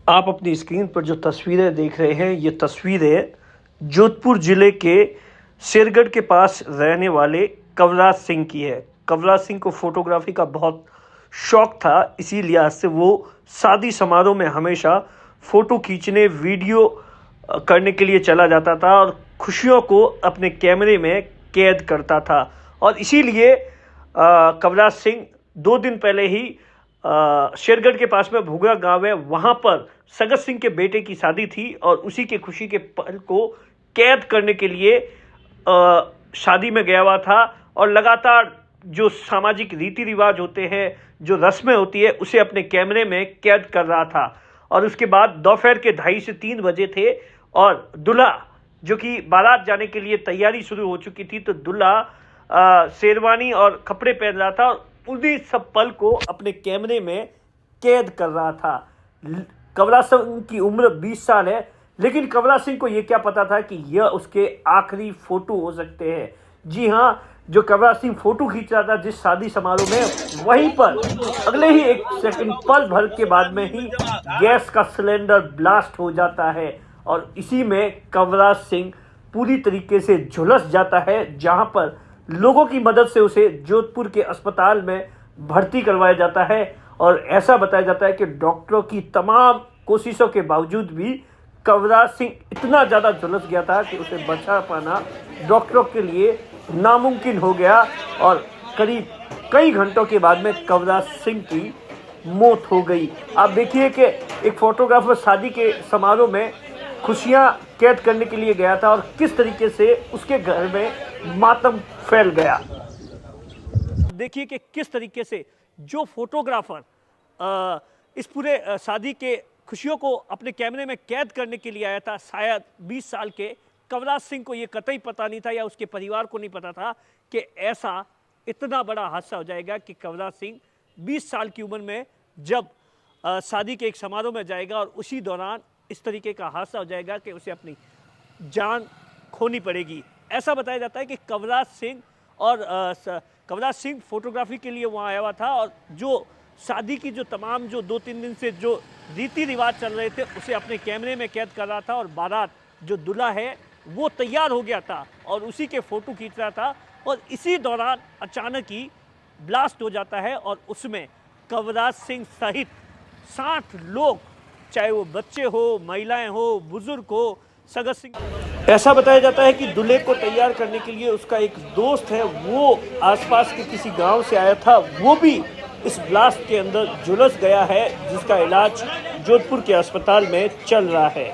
आप अपनी स्क्रीन पर जो तस्वीरें देख रहे हैं, ये तस्वीरें जोधपुर जिले के शेरगढ़ के पास रहने वाले कवराज सिंह की है। कवराज सिंह को फोटोग्राफी का बहुत शौक था, इसी लिहाज से वो शादी समारोह में हमेशा फ़ोटो खींचने, वीडियो करने के लिए चला जाता था और खुशियों को अपने कैमरे में कैद करता था। और इसीलिए कवराज सिंह 2 दिन पहले ही शेरगढ़ के पास में भुगा गांव है, वहां पर सगत सिंह के बेटे की शादी थी और उसी के खुशी के पल को कैद करने के लिए शादी में गया हुआ था। और लगातार जो सामाजिक रीति रिवाज होते हैं, जो रस्में होती है, उसे अपने कैमरे में कैद कर रहा था। और उसके बाद दोपहर के 2:30 से 3 बजे थे और दूल्हा, जो कि बारात जाने के लिए तैयारी शुरू हो चुकी थी, तो दूल्हा शेरवानी और कपड़े पहन रहा था और उन्हीं सब पल को अपने कैमरे में कैद कर रहा था। कवराज सिंह की उम्र 20 साल है, लेकिन कवराज सिंह को यह क्या पता था कि यह उसके आखिरी फोटो हो सकते हैं। जी हाँ, जो कवराज सिंह फोटो खींच रहा था जिस शादी समारोह में, वहीं पर अगले ही 1 सेकंड, पल भर के बाद में ही गैस का सिलेंडर ब्लास्ट हो जाता है और इसी में कवराज सिंह पूरी तरीके से झुलस जाता है, जहां पर लोगों की मदद से उसे जोधपुर के अस्पताल में भर्ती करवाया जाता है। और ऐसा बताया जाता है कि डॉक्टरों की तमाम कोशिशों के बावजूद भी कवराज सिंह इतना ज़्यादा झुलस गया था कि उसे बचा पाना डॉक्टरों के लिए नामुमकिन हो गया और करीब कई घंटों के बाद में कवराज सिंह की मौत हो गई। आप देखिए कि एक फोटोग्राफर शादी के समारोह में खुशियां कैद करने के लिए गया था और किस तरीके से उसके घर में मातम फैल गया। देखिए कि किस तरीके से जो फोटोग्राफर इस पूरे शादी के खुशियों को अपने कैमरे में कैद करने के लिए आया था, शायद 20 साल के कवराज सिंह को ये कतई पता नहीं था या उसके परिवार को नहीं पता था कि ऐसा इतना बड़ा हादसा हो जाएगा कि कवराज सिंह 20 साल की उम्र में जब शादी के एक समारोह में जाएगा और उसी दौरान इस तरीके का हादसा हो जाएगा कि उसे अपनी जान खोनी पड़ेगी। ऐसा बताया जाता है कि कवराज सिंह फोटोग्राफी के लिए वहाँ आया हुआ था और जो शादी की जो तमाम जो 2-3 दिन से जो रीति रिवाज चल रहे थे उसे अपने कैमरे में कैद कर रहा था। और बारात, जो दूल्हा है, वो तैयार हो गया था और उसी के फ़ोटो खींच रहा था और इसी दौरान अचानक ही ब्लास्ट हो जाता है और उसमें कवराज सिंह सहित 60 लोग, चाहे वो बच्चे हो, महिलाएं हो, बुजुर्ग हो, सगत सिंह। ऐसा बताया जाता है कि दूल्हे को तैयार करने के लिए उसका एक दोस्त है, वो आसपास के किसी गांव से आया था, वो भी इस ब्लास्ट के अंदर झुलस गया है, जिसका इलाज जोधपुर के अस्पताल में चल रहा है।